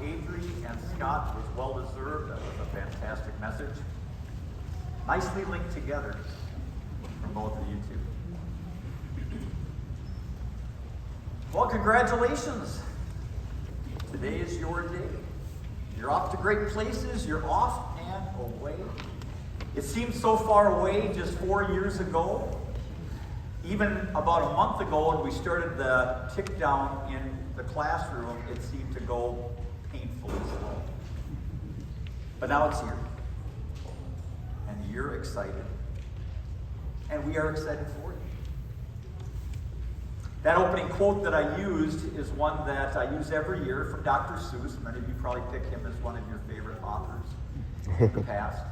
Avery and Scott was well deserved. That was a fantastic message. Nicely linked together from both of you two. Well, congratulations. Today is your day. You're off to great places. You're off and away. It seems so far away just 4 years ago. Even about a month ago when we started the tick down in the classroom, it seemed to go painfully slow. But now it's here. And you're excited. And we are excited for you. That opening quote that I used is one that I use every year from Dr. Seuss. Many of you probably pick him as one of your favorite authors in the past.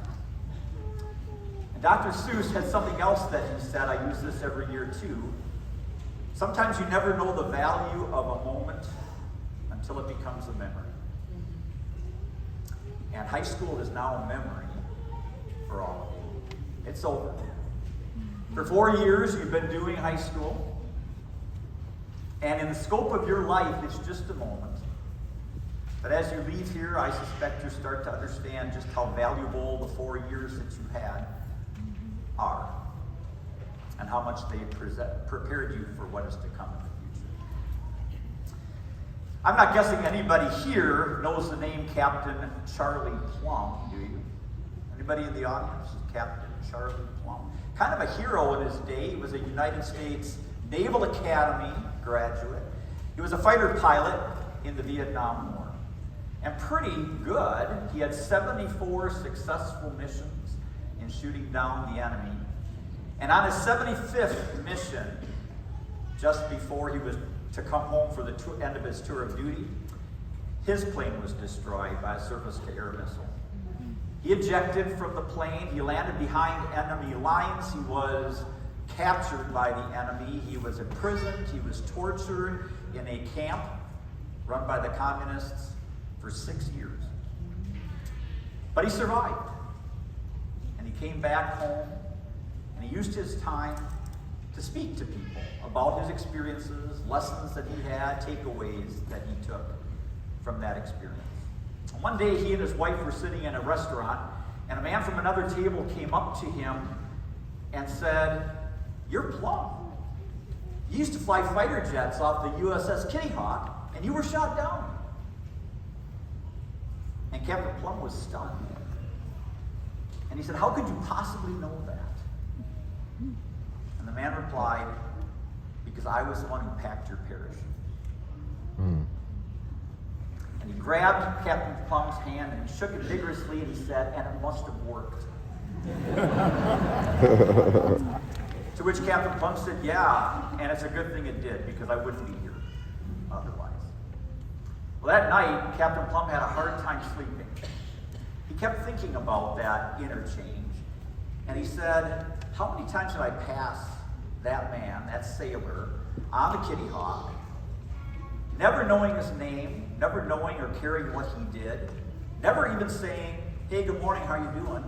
And Dr. Seuss had something else that he said. I use this every year too. Sometimes you never know the value of a moment until it becomes a memory. And high school is now a memory for all of you. It's over. For 4 years you've been doing high school. And in the scope of your life, it's just a moment. But as you leave here, I suspect you start to understand just how valuable the 4 years that you had are. And how much they prepared you for what is to come in the future. I'm not guessing anybody here knows the name Captain Charlie Plum, do you? Anybody in the audience? Captain Charlie Plum. Kind of a hero in his day. He was a United States Naval Academy graduate. He was a fighter pilot in the Vietnam War. And pretty good. He had 74 successful missions in shooting down the enemy. And on his 75th mission, just before he was to come home for the end of his tour of duty, his plane was destroyed by a surface-to-air missile. He ejected from the plane. He landed behind enemy lines. He was captured by the enemy. He was imprisoned. He was tortured in a camp run by the communists for 6 years. But he survived. And he came back home, and he used his time to speak to people about his experiences, lessons that he had, takeaways that he took from that experience. And one day he and his wife were sitting in a restaurant, and a man from another table came up to him and said, "You're Plum. You used to fly fighter jets off the USS Kitty Hawk, and you were shot down." And Captain Plum was stunned. And he said, "How could you possibly know that?" And the man replied, "Because I was the one who packed your parachute." And he grabbed Captain Plum's hand and shook it vigorously, and he said, "And it must have worked." To which Captain Plum said, "Yeah, and it's a good thing it did, because I wouldn't be here otherwise." Well, that night, Captain Plum had a hard time sleeping. He kept thinking about that interchange, and he said, "How many times did I pass that man, that sailor, on the Kitty Hawk, never knowing his name, never knowing or caring what he did, never even saying, 'Hey, good morning, how you doing?'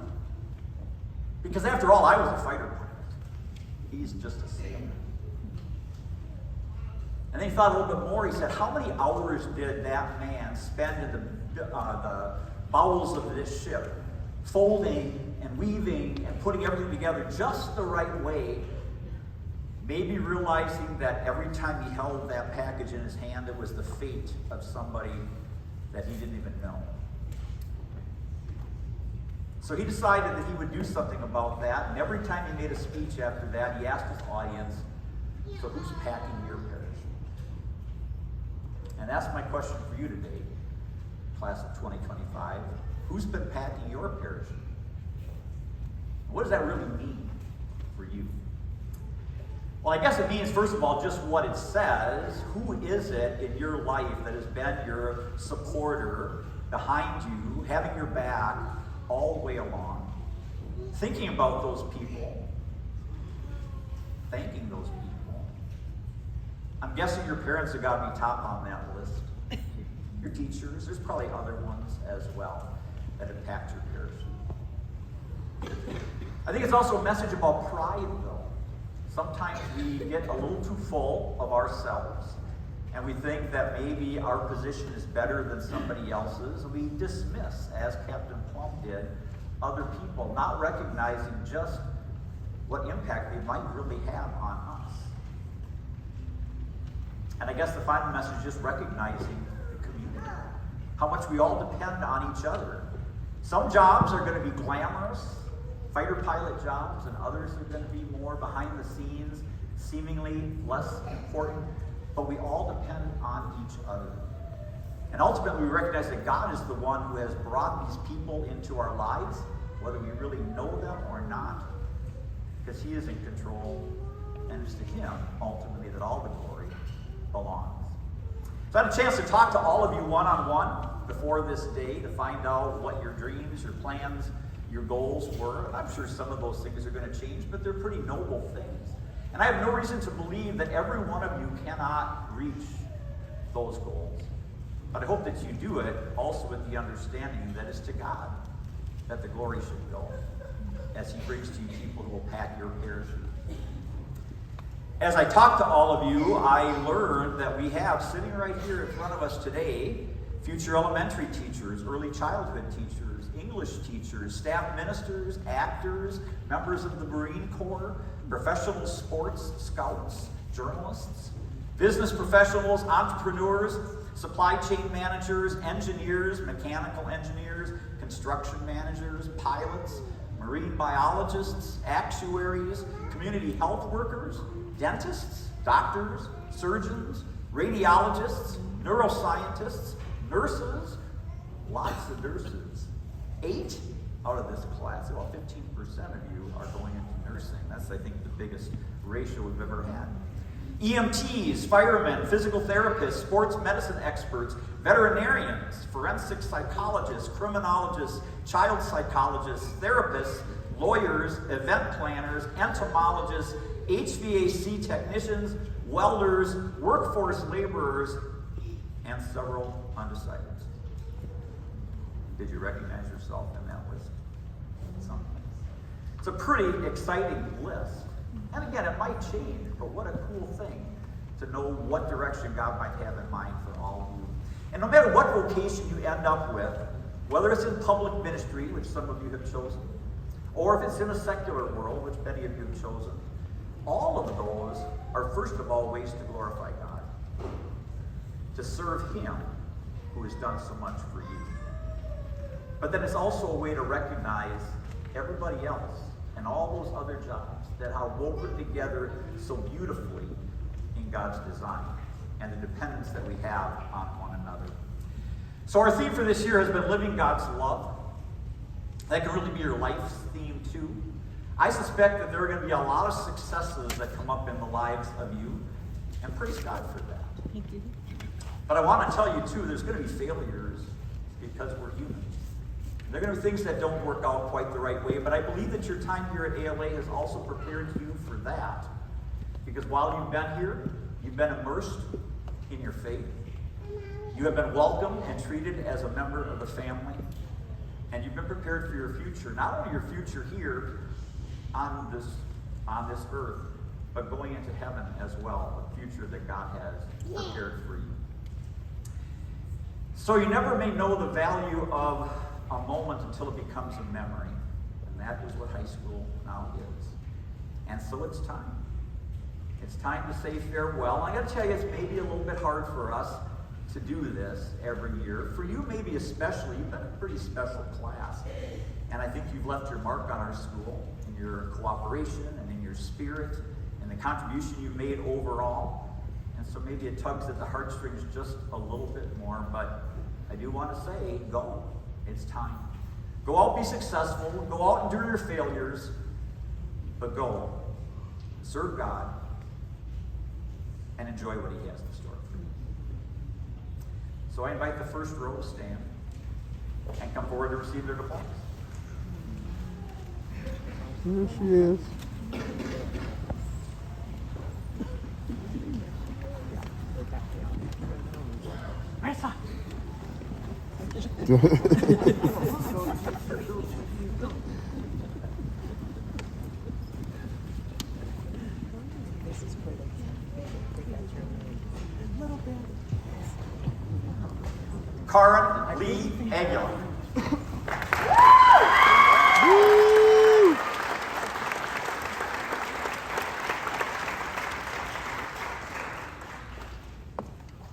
Because after all, I was a fighter pilot. He's just a sailor." And then he thought a little bit more. He said, "How many hours did that man spend in the bowels of this ship, folding and weaving and putting everything together just the right way, maybe realizing that every time he held that package in his hand, it was the fate of somebody that he didn't even know?" So he decided that he would do something about that, and every time he made a speech after that, he asked his audience, "So who's packing your parachute?" And that's my question for you today, class of 2025. Who's been packing your parachute? What does that really mean for you? Well, I guess it means, first of all, just what it says. Who is it in your life that has been your supporter, behind you, having your back all the way along? Thinking about those people. Thanking those people. I'm guessing your parents have got to be top on that list. Your teachers, there's probably other ones as well that have packed your parachute. I think it's also a message about pride, though. Sometimes we get a little too full of ourselves, and we think that maybe our position is better than somebody else's, we dismiss, as Captain Plum did, other people, not recognizing just what impact they might really have on us. And I guess the final message is just recognizing the community, how much we all depend on each other. Some jobs are going to be glamorous, fighter pilot jobs, and others are going to be more behind the scenes, seemingly less important, but we all depend on each other. And ultimately, we recognize that God is the one who has brought these people into our lives, whether we really know them or not, because He is in control, and it's to Him, ultimately, that all the glory belongs. So I had a chance to talk to all of you one-on-one before this day to find out what your dreams, your plans, your goals were. And I'm sure some of those things are going to change, but they're pretty noble things. And I have no reason to believe that every one of you cannot reach those goals. But I hope that you do it also with the understanding that it's to God that the glory should go, as He brings to you people who will pack your parachute. As I talk to all of you, I learned that we have sitting right here in front of us today future elementary teachers, early childhood teachers, English teachers, staff ministers, actors, members of the Marine Corps, professional sports scouts, journalists, business professionals, entrepreneurs, supply chain managers, engineers, mechanical engineers, construction managers, pilots, marine biologists, actuaries, community health workers, dentists, doctors, surgeons, radiologists, neuroscientists, nurses, lots of nurses. 8 out of this class, about 15% of you are going into nursing. That's, I think, the biggest ratio we've ever had. EMTs, firemen, physical therapists, sports medicine experts, veterinarians, forensic psychologists, criminologists, child psychologists, therapists, lawyers, event planners, entomologists, HVAC technicians, welders, workforce laborers, and several undecideds. Did you recognize yourself in that list? Some. It's a pretty exciting list. And again, it might change, but what a cool thing to know what direction God might have in mind for all of you. And no matter what vocation you end up with, whether it's in public ministry, which some of you have chosen, or if it's in a secular world, which many of you have chosen, all of those are, first of all, ways to glorify God, to serve Him who has done so much for you. But then it's also a way to recognize everybody else and all those other jobs that are woven together so beautifully in God's design and the dependence that we have on one another. So our theme for this year has been living God's love. That can really be your life's theme too. I suspect that there are going to be a lot of successes that come up in the lives of you, and praise God for that. Thank you. But I want to tell you too, there's going to be failures because we're human. There are going to be things that don't work out quite the right way, but I believe that your time here at ALA has also prepared you for that. Because while you've been here, you've been immersed in your faith. You have been welcomed and treated as a member of the family. And you've been prepared for your future. Not only your future here on this earth, but going into heaven as well, a future that God has prepared for you. So you never may know the value of a moment until it becomes a memory. And that is what high school now is. And so it's time. It's time to say farewell. I got to tell you, it's maybe a little bit hard for us to do this every year. For you, maybe especially, you've been a pretty special class. And I think you've left your mark on our school in your cooperation and in your spirit and the contribution you made overall. And so maybe it tugs at the heartstrings just a little bit more. But I do want to say, go. It's time. Go out, be successful. Go out, endure your failures. But go. Serve God. And enjoy what He has in store for you. So I invite the first row to stand and come forward to receive their diplomas. Here she is. Marissa! This is pretty. A little bit. Karen Lee Aguilar.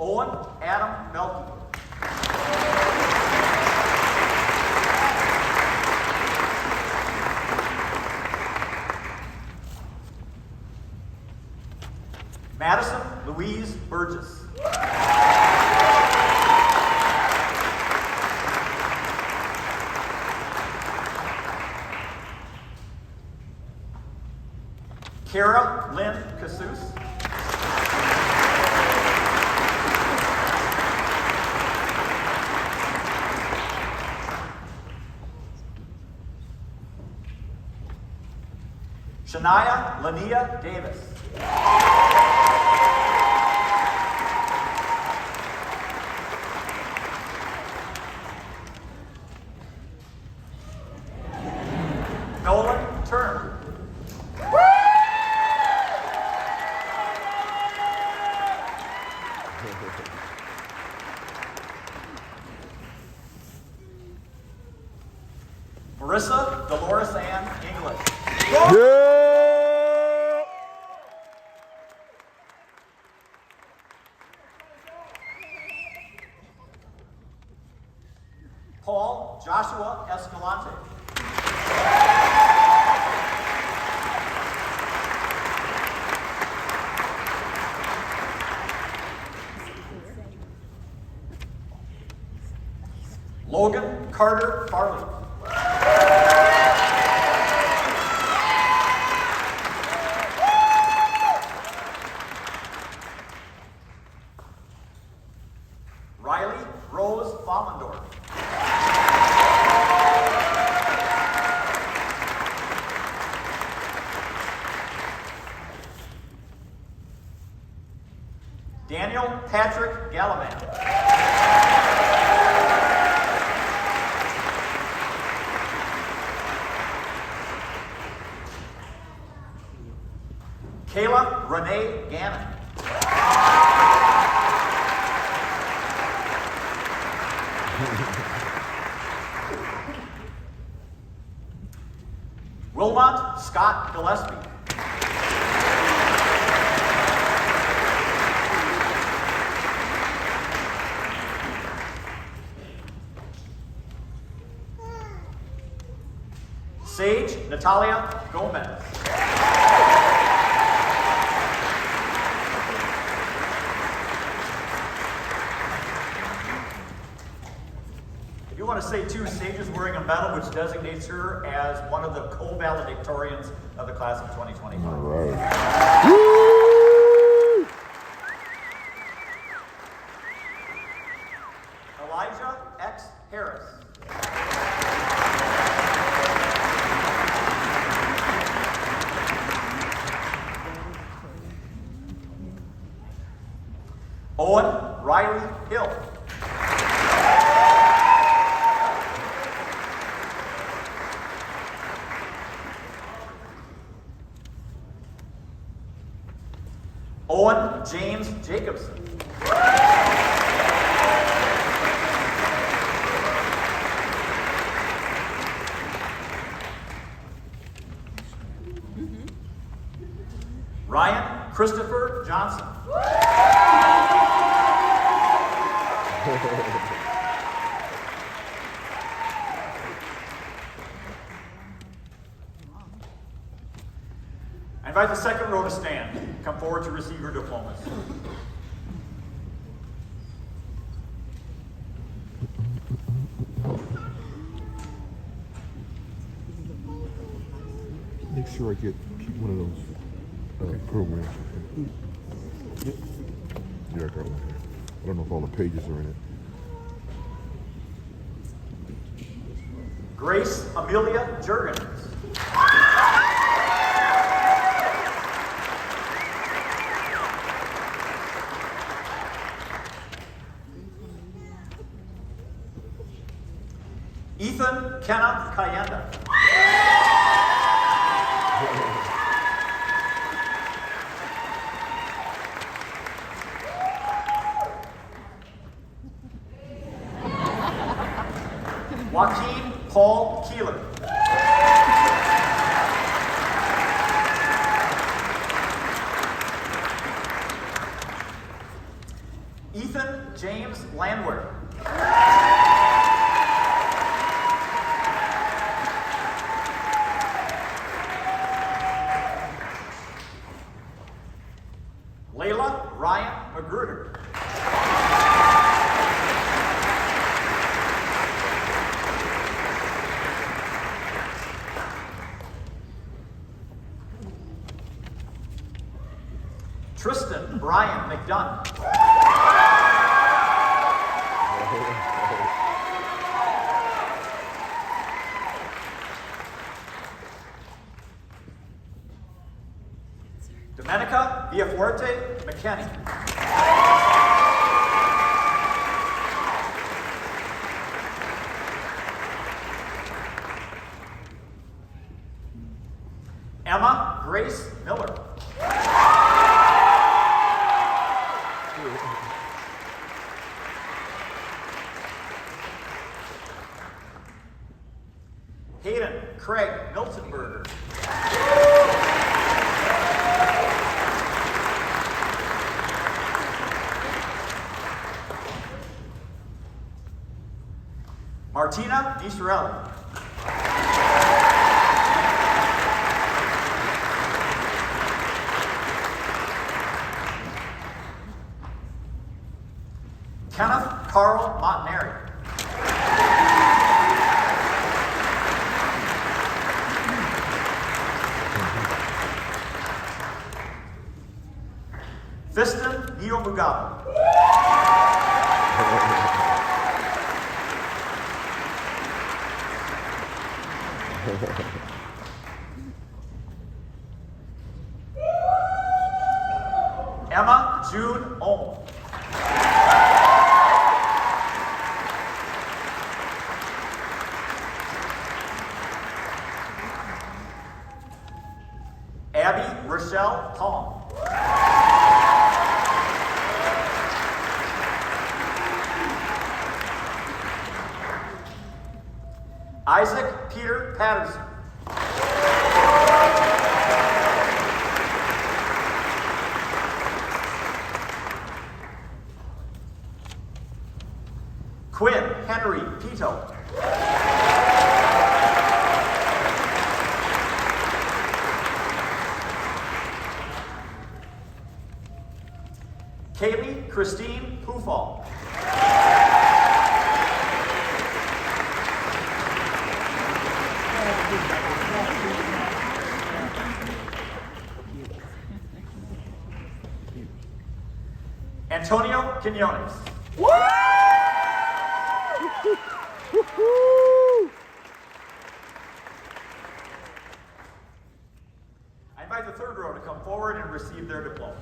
Owen Adam Melton. Madison Louise Burgess. Kara Lynn Casus. Shania Lania Davis. Nolan Turner. Marissa Dolores Ann English. Yeah! Paul Joshua Escalante. Logan Carter Farley. Riley Rose Follendorf. Daniel Patrick Gallivan. Kayla Renee Gannon. Wilmot Scott Gillespie. Sage Natalia Gomez. I do want to say too, Sage is wearing a medal which designates her as one of the co-valedictorians of the class of 2025. All right. Woo! Elijah X. Harris. Owen Riley Hill. Owen James Jacobson. Ryan Christopher Johnson. I invite the second row to stand. Come forward to receive your diplomas. Make sure I keep one of those programs. Yeah, I got one here. I don't know if all the pages are in it. Grace Amelia Jurgens. Ethan Kenneth Cayenda. Paul Keeler. Ethan James Landwehr. Layla Ryan Magruder. Tristan Brian McDunn. Domenica Villafuerte McKenney. Emma Grace Miller. Hayden Craig Miltonberger. Martina Nisarelli. Kenneth Carl Montanari. Fiston Neomugaba. Emma June Ohm. Abby Rochelle Palm. Isaac Peter Patterson. Quinn Henry Pito. Kaylee Christine Pufall. Antonio Quinones. I invite the third row to come forward and receive their diplomas.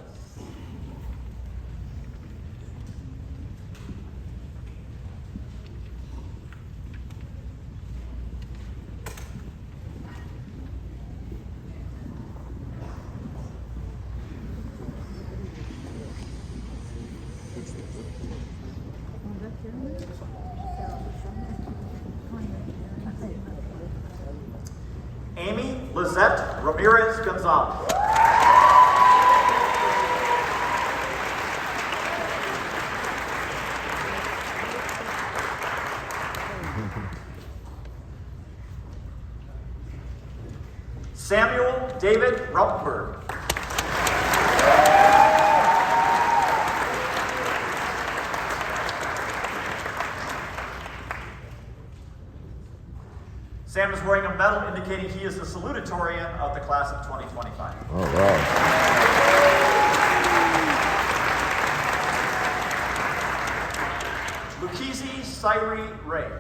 Amy Lizette Ramirez Gonzalez. Samuel David Rautenberg. Sam is wearing a medal indicating he is the salutatorian of the class of 2025. All right. Lukizi Syrie Ray.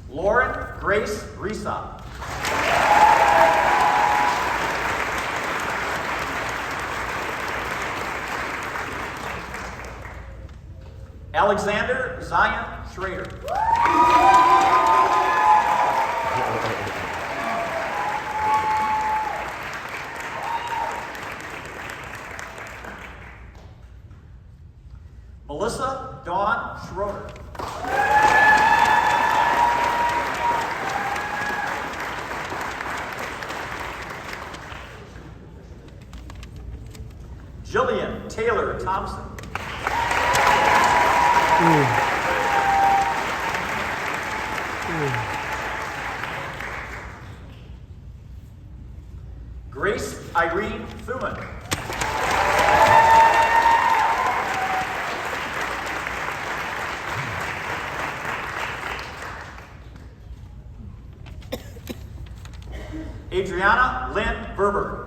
Lauren Grace Risa. Alexander Zion Schrader. Melissa Dawn Schroeder. Jillian Taylor Thompson. Grace Irene Thuman. Adriana Lynn Verber.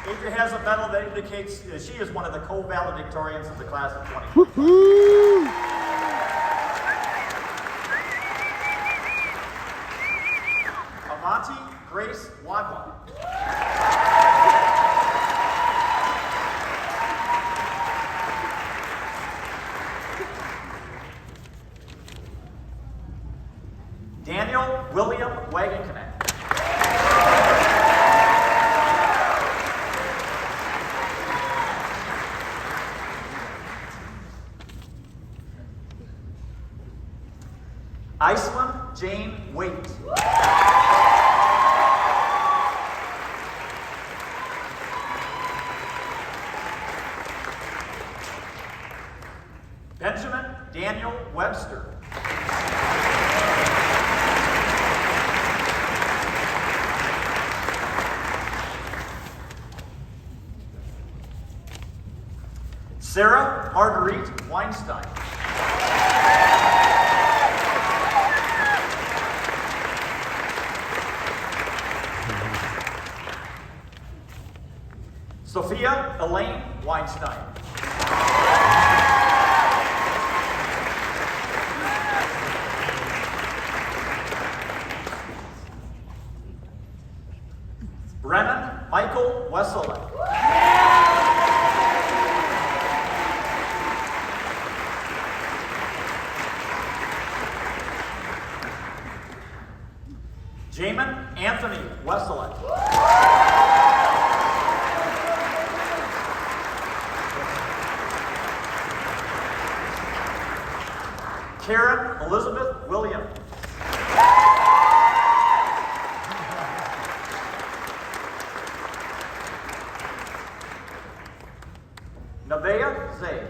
Adria has a medal that indicates she is one of the co-valedictorians of the class of 2020. Avanti Grace Wadwa. Daniel William Wagenknecht. Iceland Jane Waite. Benjamin Daniel Webster. Sarah Marguerite Weinstein. Sophia Elaine Weinstein. Brennan Michael Wesselek. Jamin Anthony Wesselek. Karen Elizabeth Williams. Nevaeh Zay.